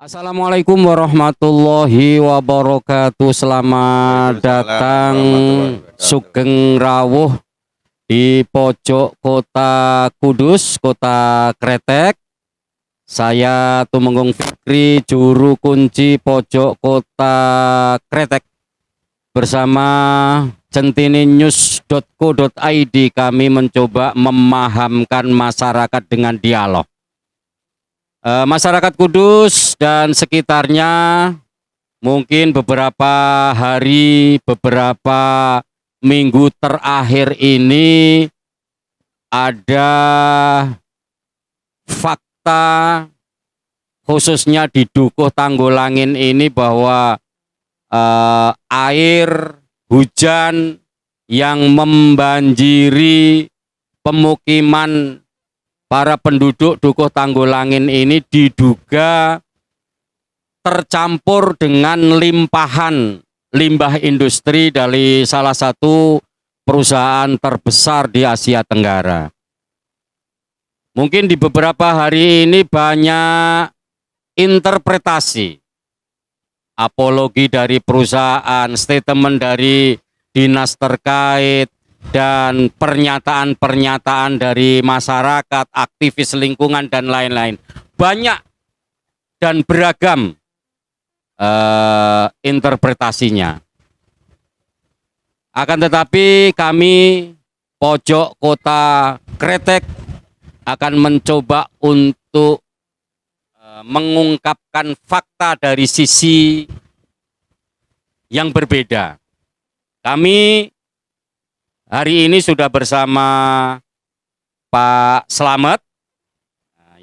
Assalamualaikum warahmatullahi wabarakatuh. Selamat datang Sugeng Rawuh di pojok kota Kudus, kota Kretek. Saya Tumenggung Fikri, juru kunci pojok kota Kretek. Bersama centininews.co.id kami mencoba memahamkan masyarakat dengan dialog. Masyarakat Kudus dan sekitarnya mungkin beberapa hari, beberapa minggu terakhir ini ada fakta khususnya di Dukuh Tanggulangin ini bahwa air hujan yang membanjiri pemukiman para penduduk Dukuh Tanggulangin ini diduga tercampur dengan limpahan limbah industri dari salah satu perusahaan terbesar di Asia Tenggara. Mungkin di beberapa hari ini banyak interpretasi, apologi dari perusahaan, statement dari dinas terkait, dan pernyataan-pernyataan dari masyarakat, aktivis lingkungan, dan lain-lain. Banyak dan beragam interpretasinya. Akan tetapi kami pojok kota Kretek akan mencoba untuk mengungkapkan fakta dari sisi yang berbeda. Kami hari ini sudah bersama Pak Slamet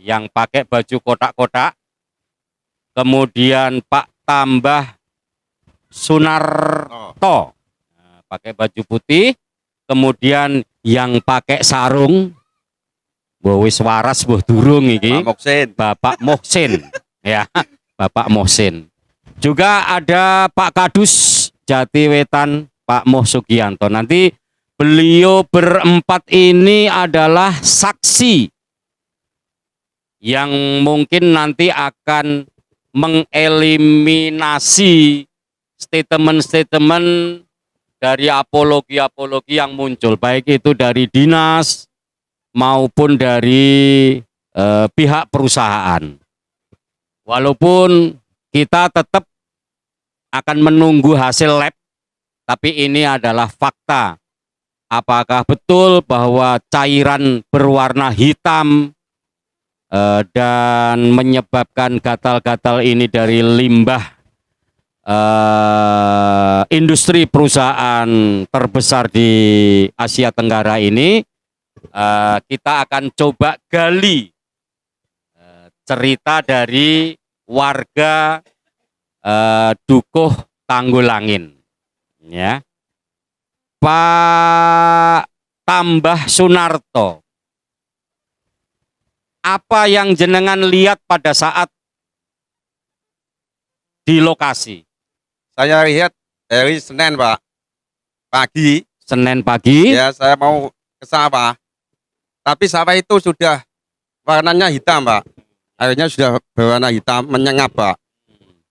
yang pakai baju kotak-kotak, kemudian Pak Tambah Sunarto pakai baju putih, kemudian yang pakai sarung, wis waras buh durung iki, Bapak Mohsin, ya, Bapak Mohsin. Juga ada Pak Kadus Jatiwetan, Pak Moh Sugianto. Nanti beliau berempat ini adalah saksi yang mungkin nanti akan mengeliminasi statement-statement dari apologi-apologi yang muncul, baik itu dari dinas maupun dari pihak perusahaan. Walaupun kita tetap akan menunggu hasil lab, tapi ini adalah fakta. Apakah betul bahwa cairan berwarna hitam dan menyebabkan gatal-gatal ini dari limbah industri perusahaan terbesar di Asia Tenggara ini? Kita akan coba gali cerita dari warga Dukuh Tanggulangin, ya. Pak Tambah Sunarto, apa yang jenengan lihat pada saat di lokasi? Saya lihat dari Senin, Pak, pagi. Senin pagi? Ya, saya mau ke sawah. Tapi sawah itu sudah warnanya hitam, Pak. Airnya sudah berwarna hitam, menyengat, Pak.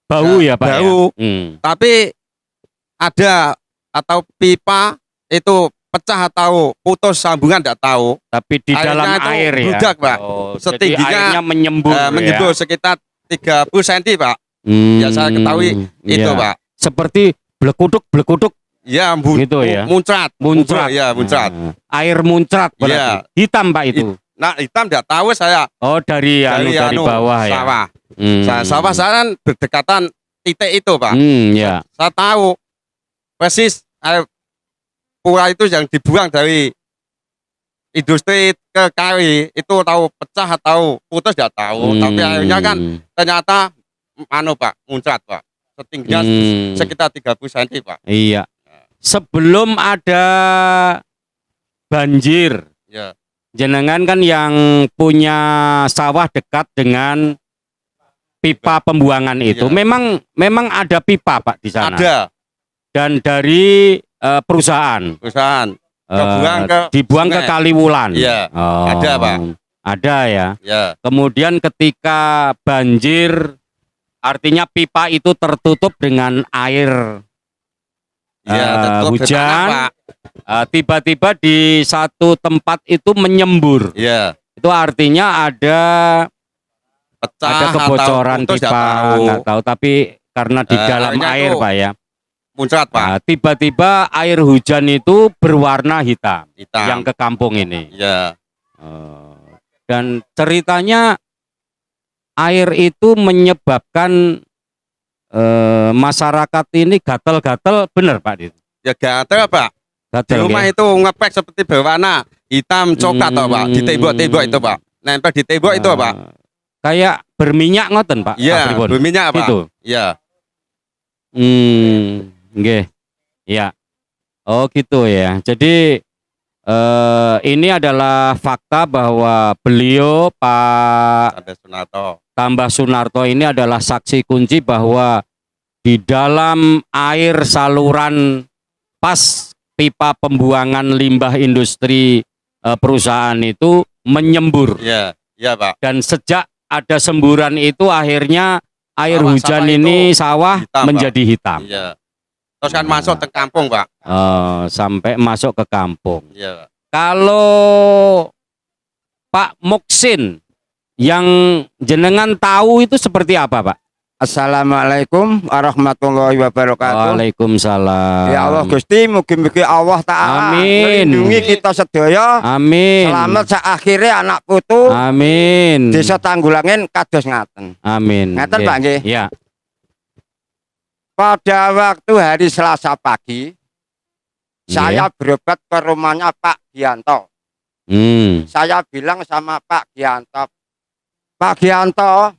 Bau ya, Pak? Bau. Ya? Tapi ada atau pipa itu pecah atau putus sambungan tidak tahu. Tapi di dalam air ya? Budak, Pak. Oh, setingginya jadi airnya menyembur, menyembur ya? sekitar 30 cm, Pak. Ya saya ketahui itu, ya. Pak. Seperti blekuduk. Ya, gitu ya? Muncrat. Ya, muncrat. Air muncrat berarti. Ya. Hitam, Pak, itu? Nah, hitam tidak tahu saya. Oh, dari bawah ya? Sawah. Sawah saya kan berdekatan titik itu, Pak. Ya. Saya tahu persis air pura itu yang dibuang dari industri ke kali itu tahu pecah atau putus tidak tahu. Tapi airnya kan ternyata Pak, muncrat, Pak. Setingginya sekitar 30 cm, Pak. Iya. Sebelum ada banjir, ya. Jenengan kan yang punya sawah dekat dengan pipa pembuangan itu. Ya. Memang ada pipa, Pak, di sana. Ada. Dan dari perusahaan. Dibuang ke Kaliwulan. Iya. Oh, ada, Pak. Ada ya. Ya. Kemudian ketika banjir Artinya pipa itu tertutup dengan air Ya, tertutup di tanah, hujan. Pak. Tiba-tiba di satu tempat itu menyembur. Ya, Itu artinya ada pecah kebocoran atau putus, pipa, nggak tahu. nggak tahu, tapi karena di dalam airnya air itu Pak ya. Muncrat, Pak. Tiba-tiba air hujan itu berwarna hitam Hitam. yang ke kampung ini. Ya, Dan ceritanya air itu menyebabkan masyarakat ini gatel-gatel, benar Pak itu? ya gatel, Pak. Di Gatel rumah ya? itu ngepek seperti berwarna hitam coklat, toh, Pak. Di tembok-tembok itu, Pak. Nempel di tembok itu, Pak. Kayak berminyak ngoten Pak. Iya, Pripun? berminyak, Pak. Gitu. Iya. Nggih. Ya. Oh gitu ya. Jadi ini adalah fakta bahwa beliau Pak Sampai Sunarto. Tambah Sunarto ini adalah saksi kunci bahwa di dalam air saluran pas pipa pembuangan limbah industri perusahaan itu menyembur. Iya, iya, Pak. Dan sejak ada semburan itu akhirnya air Sawah-sawah hujan itu ini sawah hitam, menjadi hitam. Iya. Terus kan masuk ke kampung, Pak. Sampai masuk ke kampung. Iya. Kalau Pak Muksin yang jenengan tahu itu seperti apa Pak? Assalamualaikum warahmatullahi wabarakatuh. Waalaikumsalam. Ya Allah Gusti, mugi-mugi Allah Ta'ala Amin. melindungi kita sedaya. Amin. Selamat akhirnya anak putu. Amin. Desa Tanggulangin kados ngaten. Amin. Ngaten, Nggih. Pak, nggih. Ya. Pada waktu hari Selasa pagi, saya berobat ke rumahnya Pak Gianto. Saya bilang sama Pak Gianto, Pak Gianto,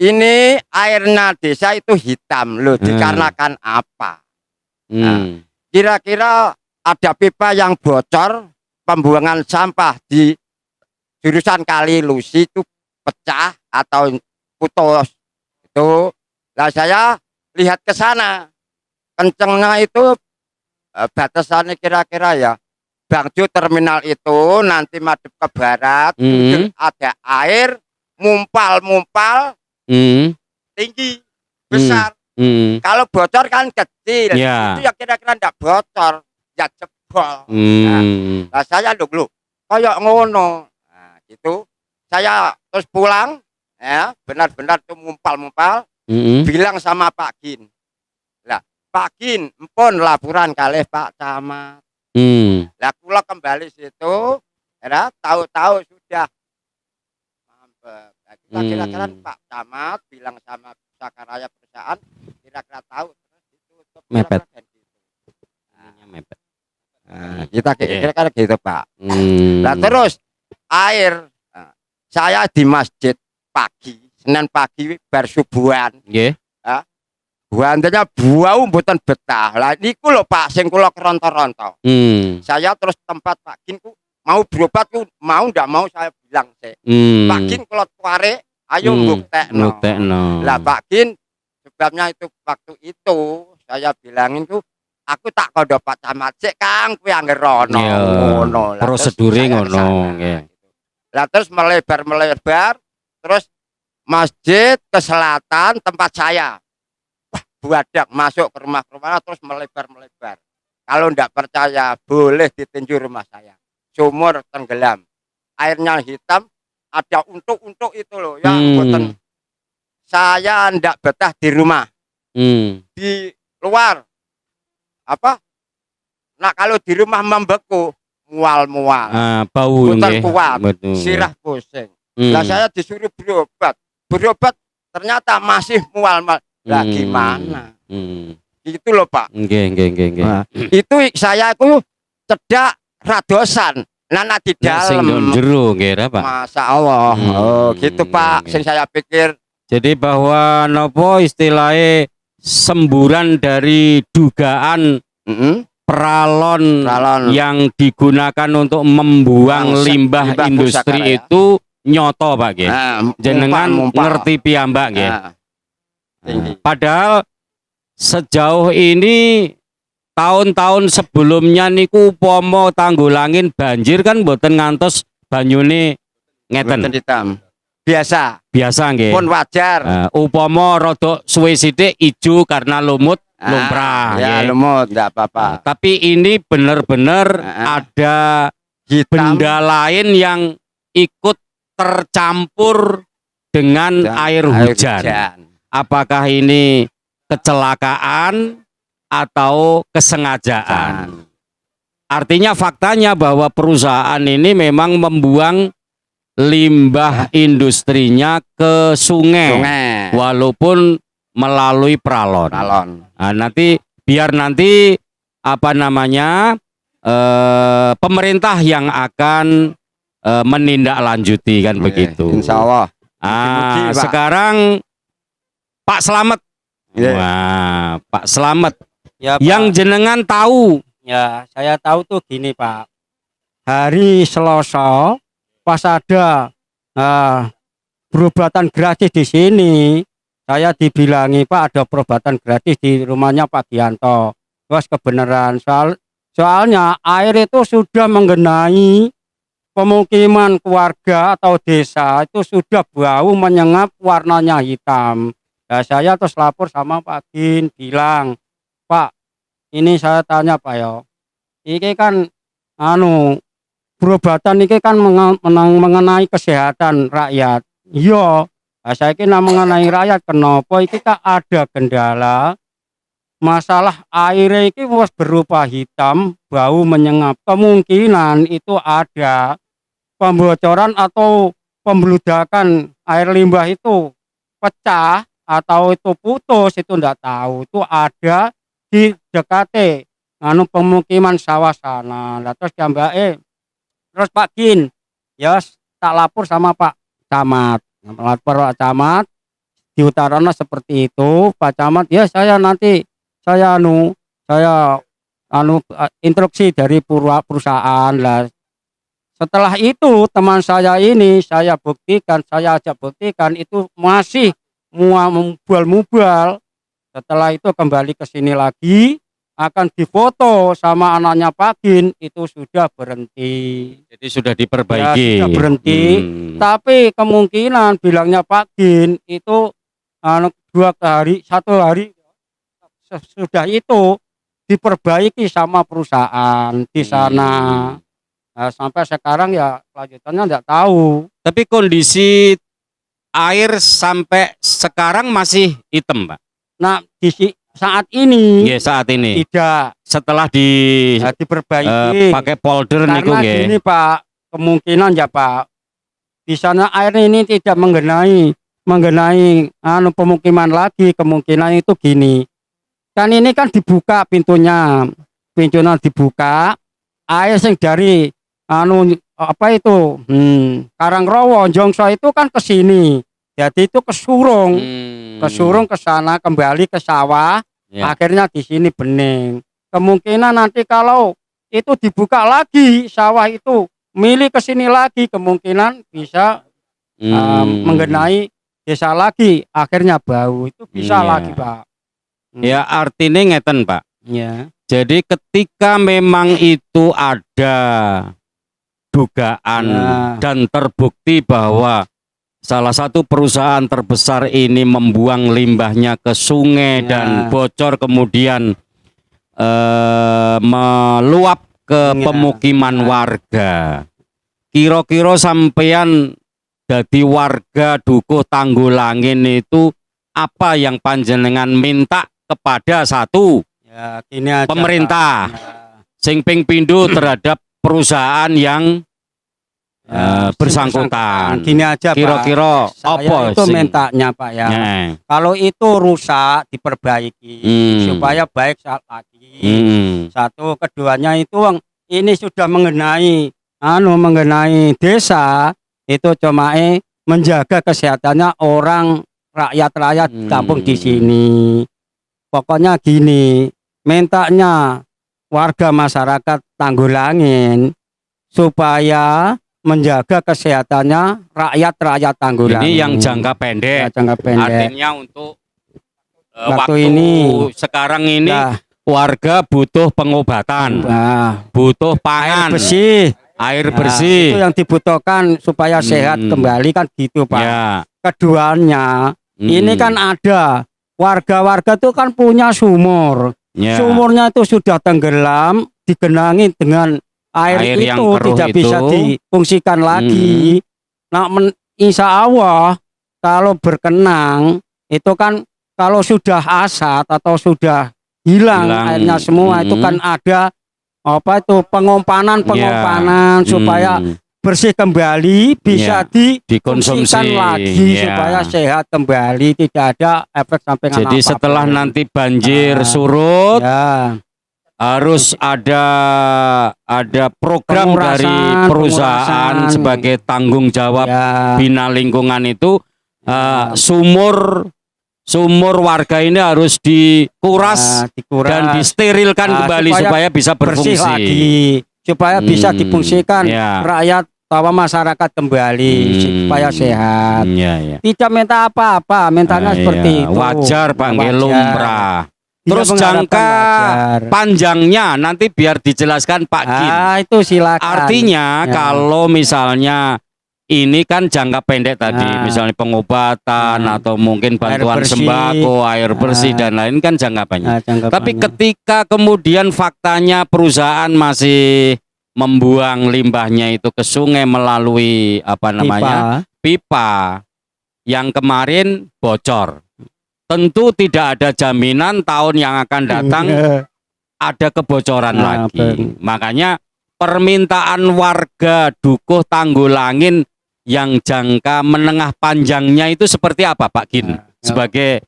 ini airnya desa itu hitam loh, dikarenakan apa? Nah, kira-kira ada pipa yang bocor, pembuangan sampah di jurusan Kali Lusi itu pecah atau putus. Itu, lah saya lihat ke sana, kencengnya itu batasannya kira-kira ya, Bangjo terminal itu nanti madep ke barat, ada air mumpal-mumpal. Tinggi besar. Kalau bocor kan kecil, Ya. itu ya kira-kira ndak bocor, ya jebol. Nah, saya loh kayak ngono. Nah, gitu. Saya terus pulang, ya benar-benar tuh mumpal-mumpal. Bilang sama Pak Gin, lah Pak Gin, empun laporan kalih Pak Camat. Lah kula kembali situ, ya tahu-tahu sudah. Kira-kira Pak Camat bilang sama Sakaraya perusahaan, kira-kira tahu terus ditutup. Mepet. Nah, kita kira-kira gitu Pak. Nah terus air, saya di masjid pagi, Senin pagi bar subuhan. Nggih. Buantenya bau mboten betah. Lah niku lho Pak sing kula keronto-ronto. Saya terus tempat Pak Gin ku mau berobat ku mau ndak mau saya bilang sih. Pak Gin kalau tuare ayo mbuktekno. Lah Pak Gin sebabnya itu waktu itu saya bilangin tuh aku tak kodo Pak Camat sik Kang kuwi angger rono ngono. Prosedure ngono nggih. Lah terus melebar terus masjid ke selatan tempat saya. Wah, buadak masuk ke rumah terus melebar. Kalau ndak percaya boleh ditinjau rumah saya. Sumur tenggelam, airnya hitam, ada untuk itu loh ya. Saya ndak betah di rumah, di luar apa? Nah kalau di rumah membeku, mual bau bukan kuat, sirah pusing. Lah saya disuruh berobat ternyata masih mual. Lah gimana? Itu loh Pak. Nah, itu saya itu cedak radosan nana di dalam jero nggih Pak. Masya Allah. Gitu Pak sing saya pikir. Jadi bahwa nopo istilahnya semburan dari dugaan peralon yang digunakan untuk membuang limbah industri itu nyoto Pak nggih. Jenengan ngerti piyambak nggih. Padahal sejauh ini tahun-tahun sebelumnya niku upama Tanggulangin banjir kan mboten ngantos banyune ngeten. Biasa nggih. pun wajar. Upama rada suwe sithik ijo karena lumut lumrah ya nggih. lumut enggak apa-apa. Tapi ini benar-benar ada Hitam, benda lain yang ikut tercampur dengan dan air hujan. Apakah ini kecelakaan atau kesengajaan? Artinya faktanya bahwa perusahaan ini memang membuang limbah industrinya ke sungai. Walaupun melalui peralon. Nah, nanti biar nanti apa namanya pemerintah yang akan menindaklanjuti kan begitu. Insya Allah. Ah, sekarang Pak Slamet. Wah, Pak Slamet. Ya, Pak. Yang jenengan tahu. Ya, saya tahu tuh gini, Pak. Hari Selasa pas ada perobatan gratis di sini, saya dibilangi, Pak, ada perobatan gratis di rumahnya Pak Gianto. Terus kebenaran soalnya air itu sudah menggenai pemukiman keluarga atau desa, itu sudah bau menyengat, warnanya hitam. Nah, saya terus lapor sama Pak Gin, bilang, Pak, ini saya tanya Pak ya, ini kan perobatan ini kan mengenai kesehatan rakyat. Iya, saya kira mengenai rakyat, kenapa ini kan ada kendala masalah air ini berupa hitam, bau menyengat. Kemungkinan itu ada pembocoran atau pembludakan air limbah itu pecah atau itu putus, itu enggak tahu. Itu ada di dekat pemukiman sawah sana. Nah, terus terus Pak Gin, ya tak lapor sama Pak Camat. Lapor Pak Camat, di utaranya seperti itu. Pak Camat, ya saya nanti saya instruksi dari perusahaan lah. Setelah itu teman saya ini saya ajak buktikan itu masih mubal. Setelah itu kembali ke sini lagi, akan difoto sama anaknya Pak Gin, itu sudah berhenti. Jadi sudah diperbaiki. Ya, sudah berhenti. Tapi kemungkinan bilangnya Pak Gin itu 1 hari sudah itu diperbaiki sama perusahaan di sana. Nah, sampai sekarang ya lanjutannya enggak tahu. Tapi kondisi air sampai sekarang masih hitam, Pak. Nah, saat ini Iya, saat ini. tidak. Setelah diperbaiki pakai polder niku karena nggih. gini Pak, kemungkinan ya Pak, di sana air ini tidak menggenai pemukiman lagi. Kemungkinan itu gini, kan ini kan dibuka pintunya dibuka, air yang dari Karangrowo Jongso itu kan ke sini, jadi itu kesurung ke sana, kembali ke sawah, akhirnya di sini bening. Kemungkinan nanti kalau itu dibuka lagi sawah itu milik ke sini lagi, kemungkinan bisa menggenai desa lagi, akhirnya bau itu bisa lagi Pak. Ya artinya ngeten Pak. Ya. Jadi ketika memang itu ada dugaan dan terbukti bahwa salah satu perusahaan terbesar ini membuang limbahnya ke sungai dan bocor kemudian meluap ke pemukiman warga. Kira-kira sampean jadi warga Dukuh Tanggulangin itu apa yang panjenengan minta kepada satu gini aja, pemerintah sing ping pindho terhadap perusahaan yang bersangkutan. Gini aja kira-kira apa itu mintanya Pak ya. Kalau itu rusak diperbaiki supaya baik lagi. Satu, keduanya itu ini sudah mengenai desa, itu cuma menjaga kesehatannya orang rakyat kampung di sini. Pokoknya gini, mintanya warga masyarakat Tanggulangin supaya menjaga kesehatannya rakyat Tanggulangin. Ini yang jangka pendek. Jangka pendek. Artinya untuk waktu ini sekarang ini warga butuh pengobatan, butuh pangan, air bersih, air Nah, bersih. itu yang dibutuhkan supaya sehat kembali kan gitu Pak. Ya. Keduanya ini kan ada warga-warga tuh kan punya sumur. Ya. Sumurnya itu sudah tenggelam, digenangi dengan air Air yang itu keruh tidak itu. bisa difungsikan lagi. Nah, insya Allah kalau berkenang itu kan kalau sudah asat atau sudah hilang airnya semua itu kan ada apa itu pengompanan supaya bersih kembali bisa dikonsumsikan lagi supaya sehat kembali, tidak ada efek sampingan. Jadi apapun. setelah nanti banjir surut harus ada program dari perusahaan sebagai tanggung jawab bina lingkungan itu sumur warga ini harus dikuras dan disterilkan kembali supaya bisa berfungsi lagi, supaya bisa difungsikan rakyat bahwa masyarakat kembali supaya sehat. Tidak minta apa-apa, mintanya seperti itu. Wajar Pak, lumrah. Terus jangka panjangnya nanti biar dijelaskan Pak Gin. Itu silakan. Artinya kalau misalnya ini kan jangka pendek tadi, misalnya pengobatan atau mungkin bantuan sembako, air bersih dan lain kan jangka panjang. Tapi ketika kemudian faktanya perusahaan masih membuang limbahnya itu ke sungai melalui pipa yang kemarin bocor. Tentu tidak ada jaminan tahun yang akan datang ada kebocoran lagi. Makanya permintaan warga Dukuh Tanggulangin yang jangka menengah panjangnya itu seperti apa Pak Gin sebagai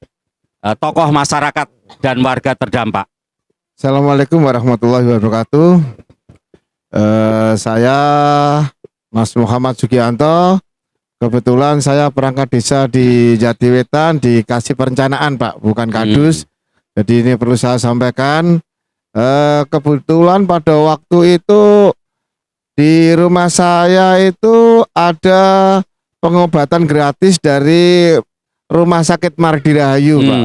tokoh masyarakat dan warga terdampak? Assalamualaikum warahmatullahi wabarakatuh. Saya Mas Muhammad Sugianto. Kebetulan saya perangkat desa di Jatiwetan, dikasih perencanaan Pak, bukan kadus. Jadi ini perlu saya sampaikan. Kebetulan pada waktu itu di rumah saya itu ada pengobatan gratis dari Rumah Sakit Mardirahayu Pak.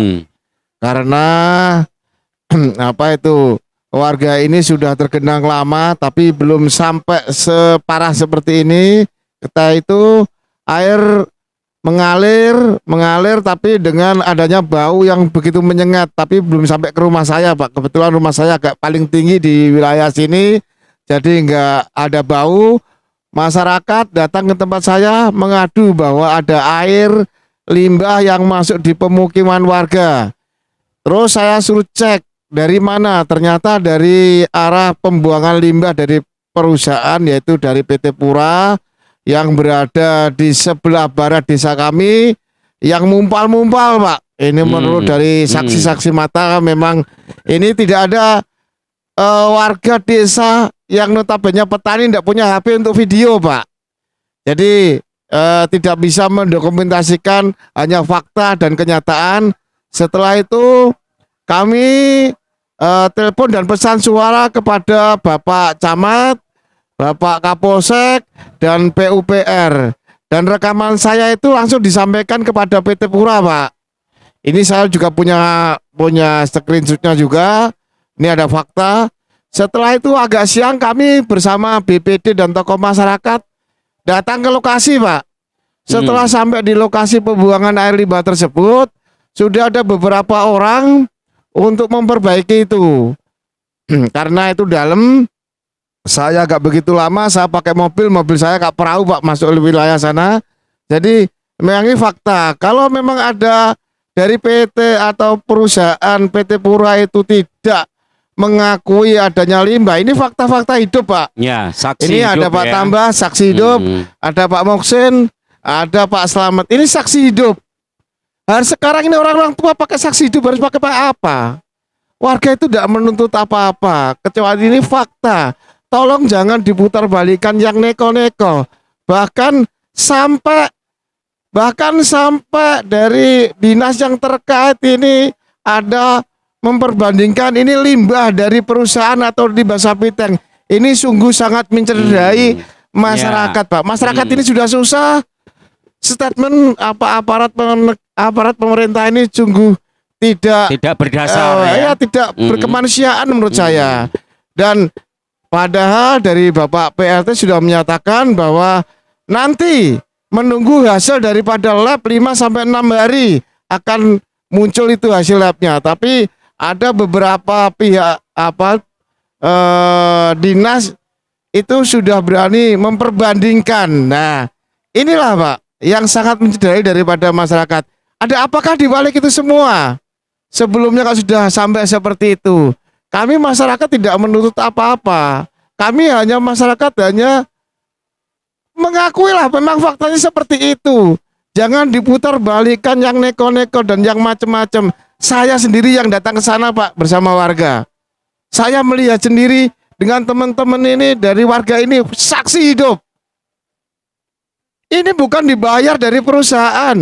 Karena warga ini sudah tergenang lama tapi belum sampai separah seperti ini. Kita itu air mengalir tapi dengan adanya bau yang begitu menyengat, tapi belum sampai ke rumah saya Pak. Kebetulan rumah saya agak paling tinggi di wilayah sini, jadi nggak ada bau. Masyarakat datang ke tempat saya mengadu bahwa ada air limbah yang masuk di pemukiman warga. Terus saya suruh cek dari mana, ternyata dari arah pembuangan limbah dari perusahaan, yaitu dari PT Pura yang berada di sebelah barat desa kami, yang mumpal-mumpal Pak. Ini menurut dari saksi-saksi mata, memang ini tidak ada warga desa yang notabene petani tidak punya HP untuk video Pak. Jadi tidak bisa mendokumentasikan, hanya fakta dan kenyataan. Setelah itu kami telepon dan pesan suara kepada Bapak Camat, Bapak Kapolsek, dan PUPR. Dan rekaman saya itu langsung disampaikan kepada PT Pura Pak. Ini saya juga punya screenshotnya juga. Ini ada fakta. Setelah itu agak siang kami bersama BPD dan tokoh masyarakat datang ke lokasi Pak. Setelah sampai di lokasi pembuangan air limbah tersebut, sudah ada beberapa orang untuk memperbaiki itu. Karena itu dalam, saya gak begitu lama, saya pakai mobil saya gak perahu Pak masuk ke wilayah sana. Jadi memang ini fakta. Kalau memang ada dari PT atau perusahaan PT Pura itu tidak mengakui adanya limbah, ini fakta-fakta hidup Pak. Ya, saksi ini hidup, ada Pak ya. Tambah saksi hidup, ada Pak Moksin, ada Pak Slamet. Ini saksi hidup. Harus sekarang ini orang-orang tua pakai saksi hidup harus pakai apa? Warga itu tidak menuntut apa-apa, kecuali ini fakta. Tolong jangan diputar balikan yang neko-neko. Bahkan sampai dari dinas yang terkait ini ada memperbandingkan ini limbah dari perusahaan atau limbah sapi tank. Ini sungguh sangat mencederai masyarakat Pak. Masyarakat ini sudah susah. Statement aparat pemerintah ini sungguh tidak berdasar tidak berkemanusiaan menurut saya. Dan Padahal dari Bapak PLT sudah menyatakan bahwa nanti menunggu hasil daripada lab 5 sampai 6 hari akan muncul itu hasil labnya. Tapi ada beberapa pihak dinas itu sudah berani memperbandingkan. Nah, inilah Pak yang sangat mencederai daripada masyarakat. Ada apakah di balik itu semua? Sebelumnya kalau sudah sampai seperti itu, kami masyarakat tidak menuntut apa-apa. Kami hanya masyarakat hanya mengakui lah memang faktanya seperti itu. Jangan diputar balikan yang neko-neko dan yang macam-macam. Saya sendiri yang datang ke sana Pak bersama warga. Saya melihat sendiri dengan teman-teman ini dari warga ini saksi hidup. Ini bukan dibayar dari perusahaan.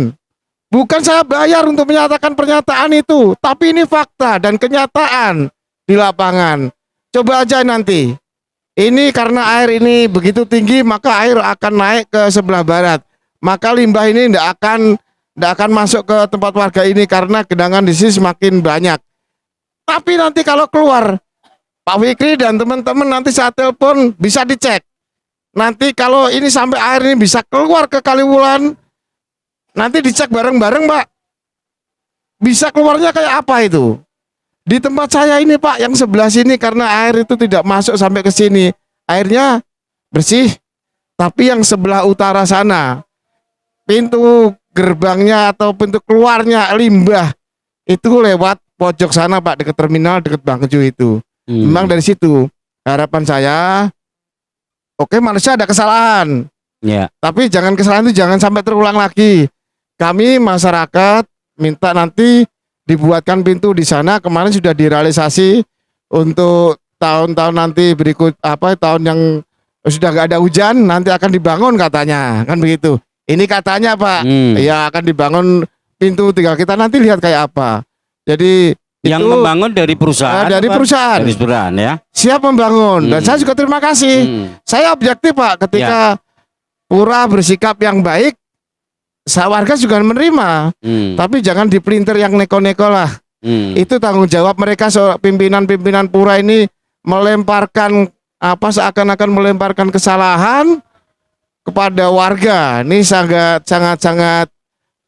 Bukan saya bayar untuk menyatakan pernyataan itu, tapi ini fakta dan kenyataan di lapangan. Coba aja nanti. Ini karena air ini begitu tinggi, maka air akan naik ke sebelah barat. Maka limbah ini tidak akan masuk ke tempat warga ini karena genangan di sini semakin banyak. Tapi nanti kalau keluar, Pak Fikri dan teman-teman nanti saat telepon bisa dicek. Nanti kalau ini sampai air ini bisa keluar ke Kaliwulan, nanti dicek bareng-bareng Pak. Bisa keluarnya kayak apa itu? Di tempat saya ini Pak, yang sebelah sini karena air itu tidak masuk sampai ke sini. Airnya bersih. Tapi yang sebelah utara sana, pintu gerbangnya atau pintu keluarnya limbah itu lewat pojok sana Pak, dekat terminal, dekat Bangkeju itu. Memang dari situ harapan saya, oke Malaysia ada kesalahan. Ya. Tapi kesalahan itu jangan sampai terulang lagi. Kami masyarakat minta nanti dibuatkan pintu di sana. Kemarin sudah direalisasi untuk tahun-tahun nanti berikut tahun yang sudah nggak ada hujan nanti akan dibangun katanya, kan begitu. Ini katanya Pak, ya akan dibangun pintu, tinggal kita nanti lihat kayak apa. Jadi yang itu, membangun dari perusahaan. dari perusahaan. Dari perusahaan ya. Siap membangun dan saya juga terima kasih. Saya objektif Pak ketika Pura bersikap yang baik, warga juga menerima. Tapi jangan dipelintir yang neko-neko lah. Itu tanggung jawab mereka, pimpinan-pimpinan Pura ini melemparkan seakan-akan melemparkan kesalahan kepada warga. Ini sangat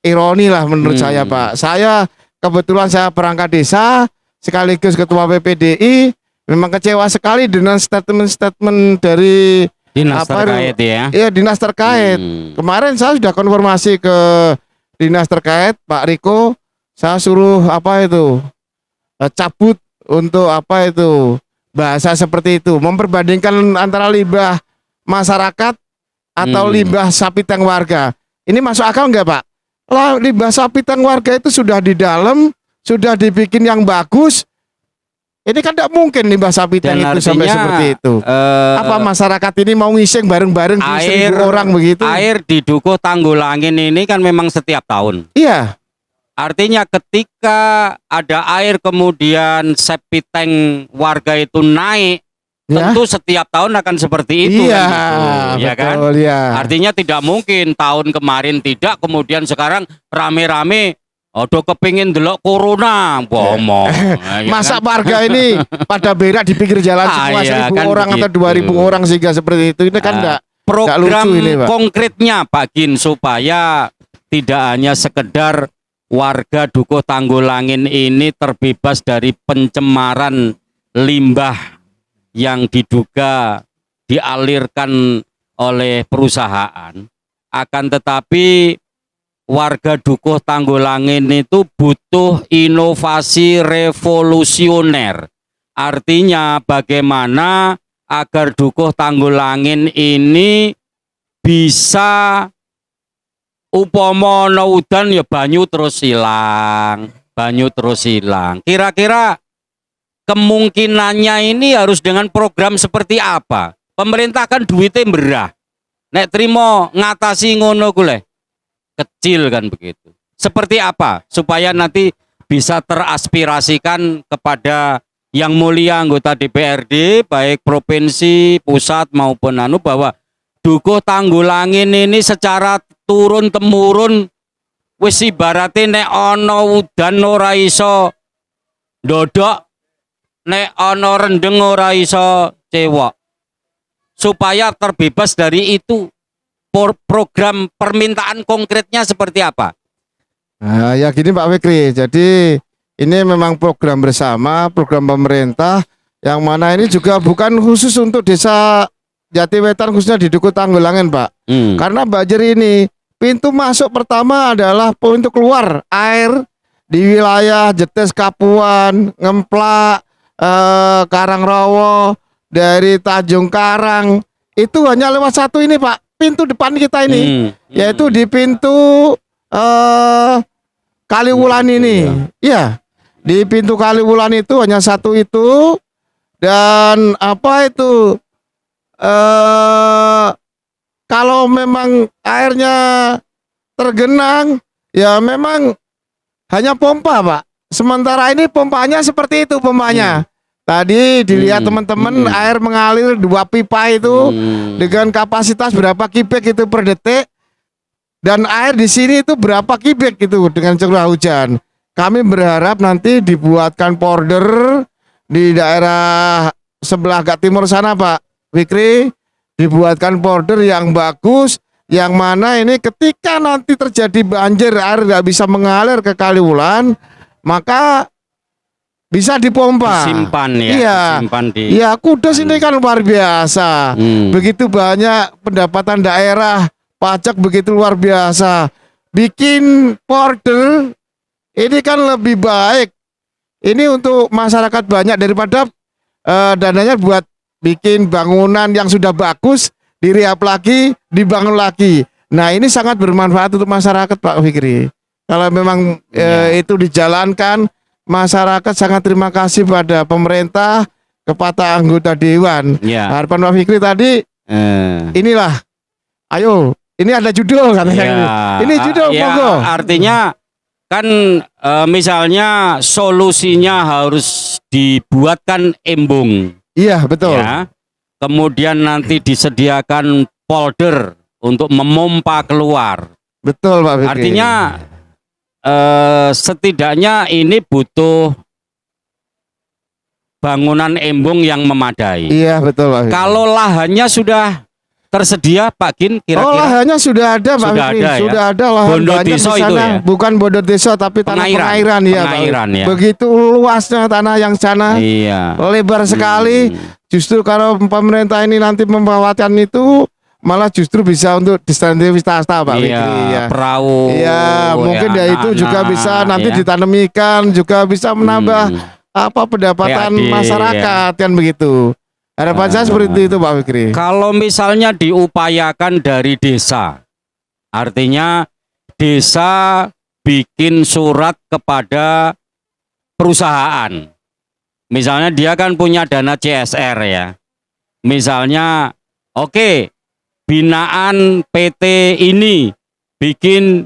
ironi lah menurut saya Pak. Saya kebetulan saya perangkat desa sekaligus ketua PPDI, memang kecewa sekali dengan statement-statement dari dinas terkait ya. Iya, dinas terkait. Kemarin saya sudah konfirmasi ke dinas terkait Pak Riko, saya suruh cabut untuk bahasa seperti itu, memperbandingkan antara limbah masyarakat atau limbah sapi teng warga. Ini masuk akal nggak Pak? Lah, limbah sapi teng warga itu sudah di dalam, sudah dibikin yang bagus. Ini kan tidak mungkin limbah sapi teng itu sampai seperti itu. Apa masyarakat ini mau ngising bareng-bareng di 1.000 orang begitu? Air di Dukuh Tanggulangin ini kan memang setiap tahun. Iya. Artinya ketika ada air kemudian septic tank warga itu naik, tentu setiap tahun akan seperti itu. Iya, kan, gitu, betul, ya kan? Ya. Artinya tidak mungkin tahun kemarin tidak, kemudian sekarang rame-rame kepingin delok corona, ngomong. Masa warga ini pada berak di pinggir jalan semua 1.000 kan orang begitu. atau 2.000 orang sehingga seperti itu. Ini kan enggak program lucu ini, Pak. konkretnya Pak Gin supaya tidak hanya sekedar warga Dukuh Tanggulangin ini terbebas dari pencemaran limbah yang diduga dialirkan oleh perusahaan, akan tetapi warga Dukuh Tanggulangin itu butuh inovasi revolusioner. Artinya bagaimana agar Dukuh Tanggulangin ini bisa upomo udan ya banyu terus hilang. Kira-kira kemungkinannya ini harus dengan program seperti apa? Pemerintah kan duitnya berah. Nek trimo ngatasi ngono kule kecil kan begitu. Seperti apa supaya nanti bisa teraspirasikan kepada yang mulia anggota DPRD baik provinsi, pusat maupun bahwa Dukuh Tanggulangin ini secara turun temurun wis ibarate nek ana udan ora iso ndodok, nek ana rendeng ora iso cewek. supaya terbebas dari itu? Program permintaan konkretnya seperti apa? Nah, ya gini Pak Fikri. Jadi ini memang program bersama, program pemerintah yang mana ini juga bukan khusus untuk desa Jatiwetan, khususnya di Duku Tanggulangan, Pak. Karena banjir ini pintu masuk pertama adalah pintu keluar air di wilayah Jetes Kapuan, Ngemplak, Karangrowo, dari Tanjung Karang itu hanya lewat satu ini Pak. Pintu depan kita ini, yaitu di pintu Kaliwulan ini. Iya, di pintu Kaliwulan itu hanya satu itu. Dan apa itu? Kalau memang airnya tergenang, ya memang hanya pompa Pak. Sementara ini pompanya seperti itu pompanya. Tadi dilihat teman-teman air mengalir 2 pipa itu dengan kapasitas berapa kubik itu per detik, dan air di sini itu berapa kubik itu dengan curah hujan. Kami berharap nanti dibuatkan border di daerah sebelah agak timur sana Pak Fikri, dibuatkan border yang bagus, yang mana ini ketika nanti terjadi banjir air nggak bisa mengalir ke Kaliwulan, maka bisa dipompa. Simpan ya. Iya. Simpan di. Iya, Kudus ini kan luar biasa. Begitu banyak pendapatan daerah, pajak begitu luar biasa. Bikin border ini kan lebih baik. Ini untuk masyarakat banyak daripada dananya buat bikin bangunan yang sudah bagus, direhab lagi, dibangun lagi. Nah, ini sangat bermanfaat untuk masyarakat Pak Fikri. Kalau memang itu dijalankan, masyarakat sangat terima kasih pada pemerintah, kepada anggota dewan. Harapan Pak Fikri tadi, inilah, ayo, ini ada judul katanya. Ini judul, monggo. Artinya kan misalnya solusinya harus dibuatkan embung. Iya, betul. Ya. Kemudian nanti disediakan polder untuk memompa keluar. Betul Pak Fikri. Artinya setidaknya ini butuh bangunan embung yang memadai. Iya, betul Pak Fikri. Kalau lahannya sudah tersedia Pak Gin, kira-kira? Oh, lahannya sudah ada Pak Sudah Fikri. ada, ya? Sudah ada lahan Bondo banyak di Deso sana. itu ya? Bukan Bondo Deso tapi tanah pengairan ya, Pak. Pengairan, ya. Begitu luasnya tanah yang sana. Iya. Lebar sekali. Justru kalau pemerintah ini nanti membawakan itu, malah justru bisa untuk distansi wisata Pak Fikri ya. Perahu. Iya, mungkin ya itu juga bisa nanti ditanam ikan, juga bisa menambah apa pendapatan PAD, masyarakat kan begitu. Harapan saya seperti itu Pak Fikri. Kalau misalnya diupayakan dari desa, artinya desa bikin surat kepada perusahaan. Misalnya dia kan punya dana CSR ya. Misalnya, oke, binaan PT ini bikin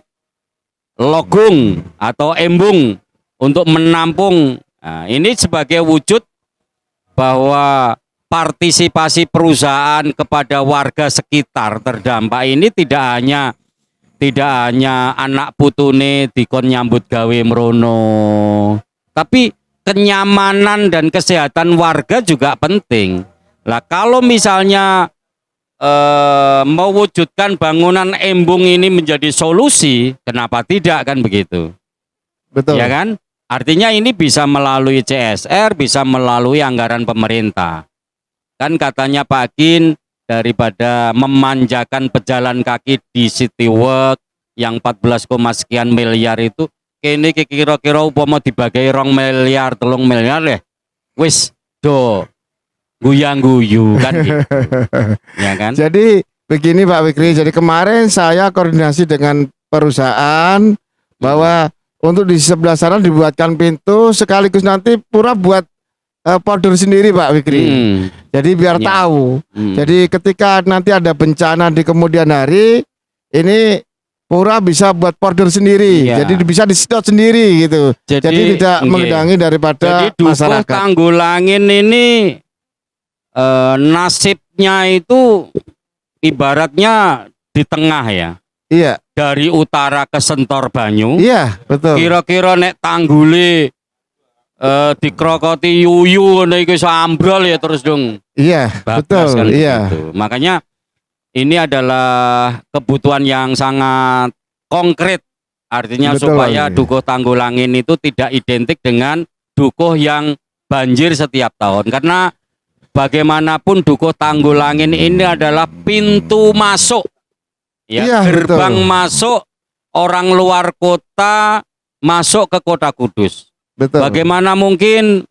logung atau embung untuk menampung. Nah, ini sebagai wujud bahwa partisipasi perusahaan kepada warga sekitar terdampak ini tidak hanya anak putune dikon nyambut gawe mrono, tapi kenyamanan dan kesehatan warga juga penting. Lah kalau misalnya mewujudkan bangunan embung ini menjadi solusi, kenapa tidak kan begitu? Betul. Ya kan? Artinya ini bisa melalui CSR, bisa melalui anggaran pemerintah. Kan katanya Pak Gin, daripada memanjakan pejalan kaki di City Walk yang 14, sekian miliar itu, kini kira-kira upama dibagi 2 miliar, 3 miliar ya, wis do guyang-guyu kan gitu. Ya kan? Jadi begini Pak Fikri, jadi kemarin saya koordinasi dengan perusahaan bahwa untuk di sebelah sana dibuatkan pintu, sekaligus nanti pura buat powder sendiri Pak Fikri. Jadi biar tahu. Jadi ketika nanti ada bencana di kemudian hari, ini pura bisa buat powder sendiri. Jadi bisa disedot sendiri gitu. Jadi tidak menggenangi daripada jadi masyarakat. Tanggulangin ini nasibnya itu ibaratnya di tengah ya. Iya. Dari utara ke Sentor Banyu. Iya, betul. Kira-kira nek tanggule dikrokoti yuyu ngono iku iso ambrol ya terus dong. Iya, Bablas betul. kan Iya. begitu. Makanya ini adalah kebutuhan yang sangat konkret. Artinya Betul, supaya iya. dukuh Tanggulangin itu tidak identik dengan dukuh yang banjir setiap tahun. Karena bagaimanapun dukuh Tanggulangin ini adalah pintu masuk. Ya, Iya, gerbang betul. masuk orang luar kota masuk ke kota Kudus. Betul. Bagaimana mungkin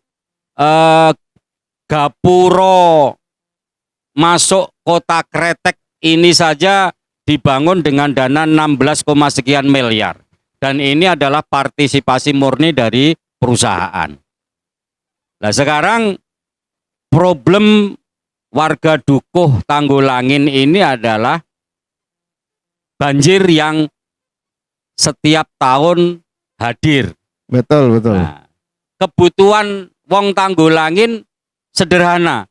Gapuro masuk kota Kretek ini saja dibangun dengan dana 16, sekian miliar. Dan ini adalah partisipasi murni dari perusahaan. Nah sekarang problem warga dukuh Tanggulangin ini adalah banjir yang setiap tahun hadir. Betul, betul. Nah, kebutuhan wong Tanggulangin sederhana.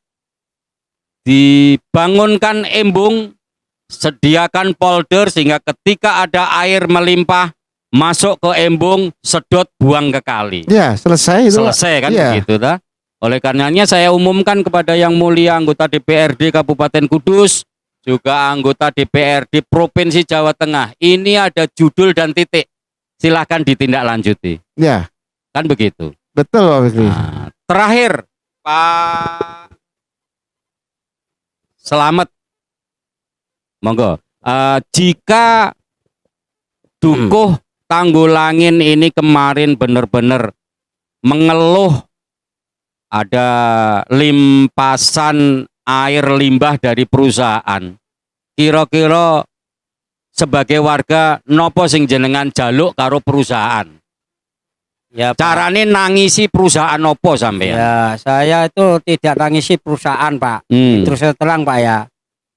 Dibangunkan embung, sediakan polder sehingga ketika ada air melimpah masuk ke embung, sedot buang ke kali. Ya, selesai itu. Pak. Selesai kan Iya. begitu ta? Oleh karenanya saya umumkan kepada yang mulia anggota DPRD Kabupaten Kudus, juga anggota DPRD Provinsi Jawa Tengah. Ini ada judul dan titik. Silahkan ditindaklanjuti. Ya, Kan begitu. betul Pak Fikri. Nah, terakhir Pak Selamat, monggo. Jika dukuh Tanggulangin ini kemarin benar-benar mengeluh ada limpasan air limbah dari perusahaan, kira-kira sebagai warga nopo sing jenengan jaluk karo perusahaan? Ya, Pak. Carane nangisi perusahaan opo sampean? Ya, saya itu tidak nangisi perusahaan, Pak. Hmm. Terus terang, Pak ya.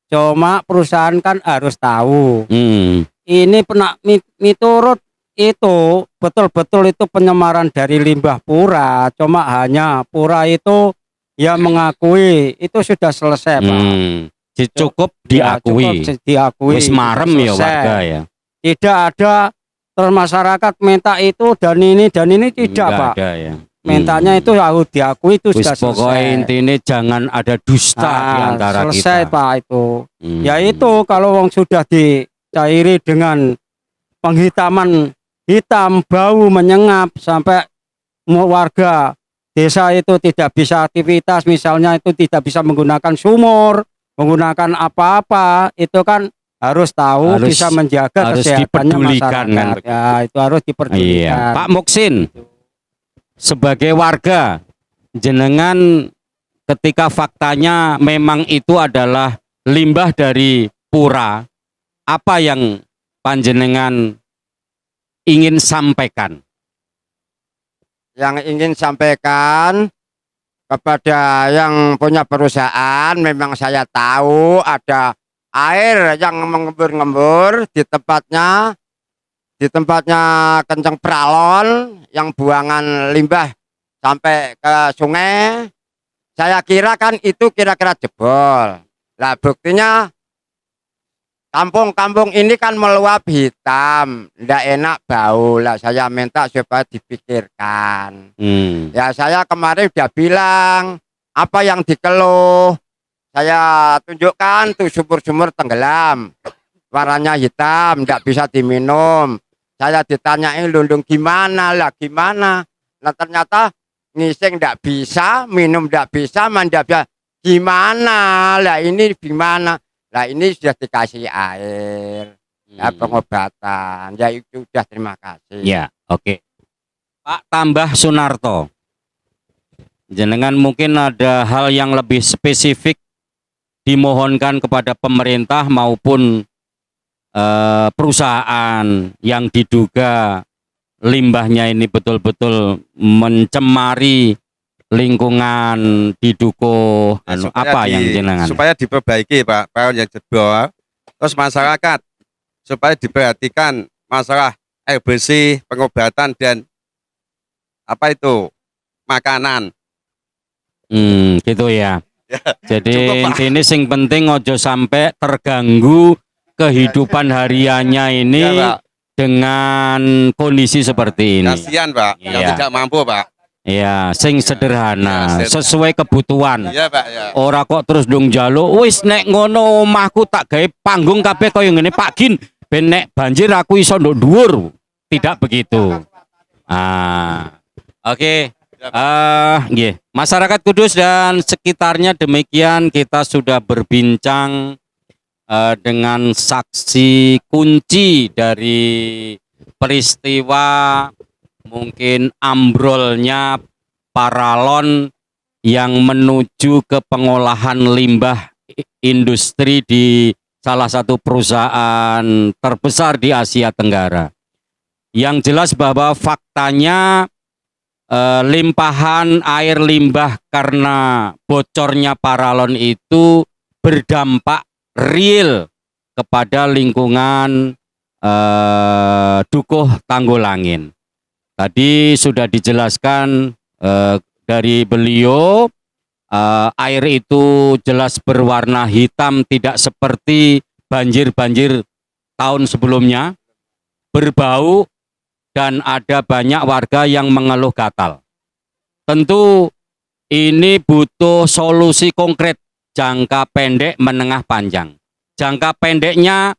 Cuma perusahaan kan harus tahu. Hmm. Ini miturut itu betul-betul itu penyemaran dari limbah Pura. Cuma hanya Pura itu ya mengakui itu sudah selesai, Pak. Cukup Ya, diakui. cukup diakui. Wis marem ya Selesai. warga ya. Tidak ada terus masyarakat minta itu dan ini tidak, Enggak Pak. ada ya. Mintanya itu harus diakui itu Wis sudah pokoknya selesai. intinya jangan ada dusta di antara selesai, kita. Pak itu. Hmm. Ya itu kalau wong sudah dicairi dengan penghitaman hitam, bau menyengat sampai warga desa itu tidak bisa aktivitas, misalnya itu tidak bisa menggunakan sumur, menggunakan apa-apa, itu kan harus tahu, Harus- bisa menjaga harus kesehatannya dipedulikan, masyarakat. kan? Ya itu harus dipedulikan. Iya, Pak Muksin, sebagai warga, jenengan ketika faktanya memang itu adalah limbah dari Pura, apa yang panjenengan ingin sampaikan? Yang ingin sampaikan kepada yang punya perusahaan, memang saya tahu ada air yang mengembur-ngembur di tempatnya kenceng pralon yang buangan limbah sampai ke sungai. Saya kira kan itu kira-kira jebol. Lah buktinya kampung-kampung ini kan meluap hitam, ndak enak bau. Lah saya minta supaya dipikirkan. Ya saya kemarin udah bilang apa yang dikeluh. Saya tunjukkan tuh sumur-sumur tenggelam, warnanya hitam, ndak bisa diminum. Saya ditanyain lundung gimana lah gimana. Nah ternyata ngising ndak bisa, minum ndak bisa, mandi bisa. Gimana lah ini gimana? Lah ini sudah dikasih air, ya pengobatan. Ya itu sudah terima kasih. Ya, oke. Pak Tambah Sunarto, jenengan mungkin ada hal yang lebih spesifik dimohonkan kepada pemerintah maupun perusahaan yang diduga limbahnya ini betul-betul mencemari lingkungan di dukuh. Apa yang jenengan? Supaya diperbaiki Pak, yang jebol. Terus masyarakat supaya diperhatikan masalah air bersih, pengobatan dan apa itu makanan. Gitu ya. Jadi Cukup, Pak. intinya sing penting ojo sampai terganggu kehidupan hariannya ini Ya, Pak. dengan kondisi seperti ini. Kasihan Pak, yang Iya. tidak mampu Pak. Ya, sing sederhana, Ya, sesuai kebutuhan. Iya Pak ya. Ora kok terus dong njaluk, wis nek ngono omahku tak gawe panggung kabeh kaya ngene Pak Gin, ben nek banjir aku iso nduk dhuwur. Tidak begitu. Oke. Nggih. Masyarakat Kudus dan sekitarnya demikian kita sudah berbincang dengan saksi kunci dari peristiwa mungkin ambrolnya paralon yang menuju ke pengolahan limbah industri di salah satu perusahaan terbesar di Asia Tenggara. Yang jelas bahwa faktanya limpahan air limbah karena bocornya paralon itu berdampak real kepada lingkungan Dukuh Tanggulangin. Tadi sudah dijelaskan dari beliau, air itu jelas berwarna hitam, tidak seperti banjir-banjir tahun sebelumnya, berbau, dan ada banyak warga yang mengeluh gatal. Tentu ini butuh solusi konkret, jangka pendek, menengah, panjang. Jangka pendeknya,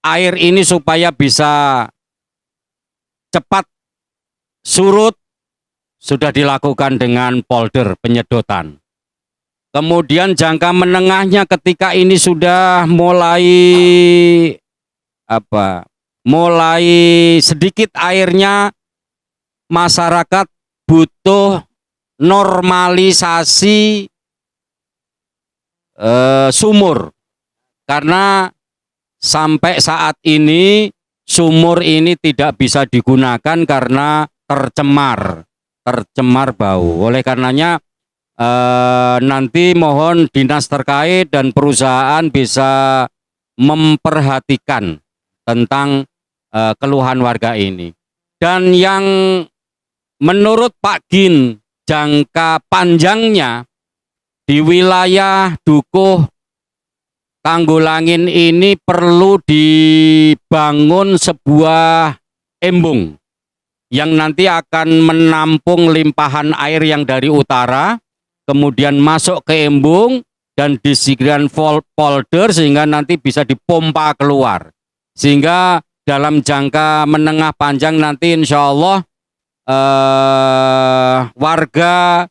air ini supaya bisa cepat surut, sudah dilakukan dengan polder penyedotan. Kemudian jangka menengahnya ketika ini sudah mulai sedikit airnya, masyarakat butuh normalisasi sumur. Karena sampai saat ini sumur ini tidak bisa digunakan karena tercemar bau. Oleh karenanya nanti mohon dinas terkait dan perusahaan bisa memperhatikan tentang keluhan warga ini. Dan yang menurut Pak Gin jangka panjangnya di wilayah Dukuh Tanggulangin ini perlu dibangun sebuah embung yang nanti akan menampung limpahan air yang dari utara, kemudian masuk ke embung dan disediakan polder sehingga nanti bisa dipompa keluar. Sehingga dalam jangka menengah panjang nanti insya Allah warga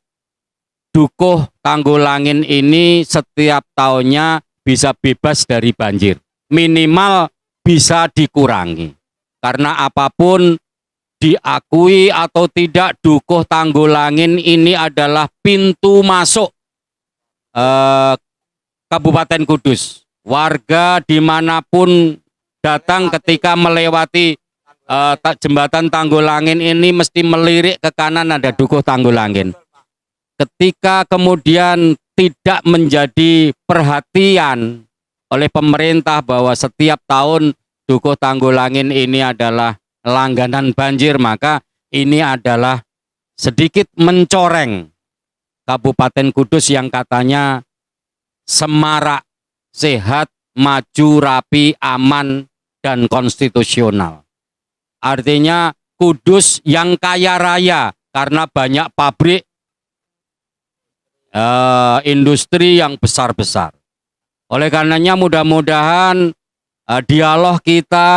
Dukuh Tanggulangin ini setiap tahunnya bisa bebas dari banjir. Minimal bisa dikurangi. Karena apapun diakui atau tidak, Dukuh Tanggulangin ini adalah pintu masuk Kabupaten Kudus. Warga dimanapun datang ketika melewati jembatan Tanggulangin ini mesti melirik ke kanan ada Dukuh Tanggulangin. Ketika kemudian tidak menjadi perhatian oleh pemerintah bahwa setiap tahun Dukuh Tanggulangin ini adalah langganan banjir, maka ini adalah sedikit mencoreng Kabupaten Kudus yang katanya semarak, sehat, maju, rapi, aman, dan konstitusional. Artinya Kudus yang kaya raya karena banyak pabrik, industri yang besar-besar. Oleh karenanya mudah-mudahan dialog kita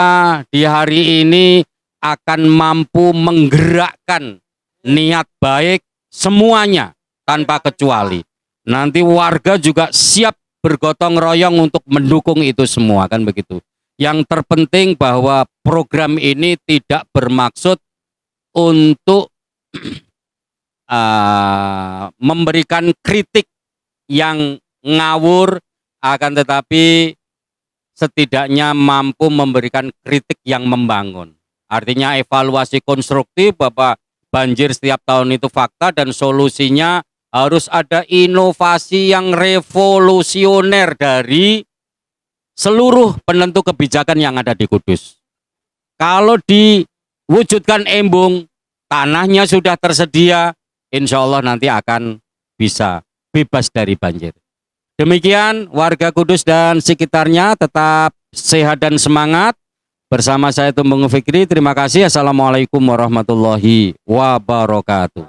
di hari ini akan mampu menggerakkan niat baik semuanya tanpa kecuali. Nanti warga juga siap bergotong royong untuk mendukung itu semua, kan begitu. Yang terpenting bahwa program ini tidak bermaksud untuk memberikan kritik yang ngawur, akan tetapi setidaknya mampu memberikan kritik yang membangun. Artinya evaluasi konstruktif bahwa banjir setiap tahun itu fakta dan solusinya harus ada inovasi yang revolusioner dari seluruh penentu kebijakan yang ada di Kudus. Kalau diwujudkan embung, tanahnya sudah tersedia, insya Allah nanti akan bisa bebas dari banjir. Demikian warga Kudus dan sekitarnya, tetap sehat dan semangat. Bersama saya Tumbeng Fikri, terima kasih. Assalamualaikum warahmatullahi wabarakatuh.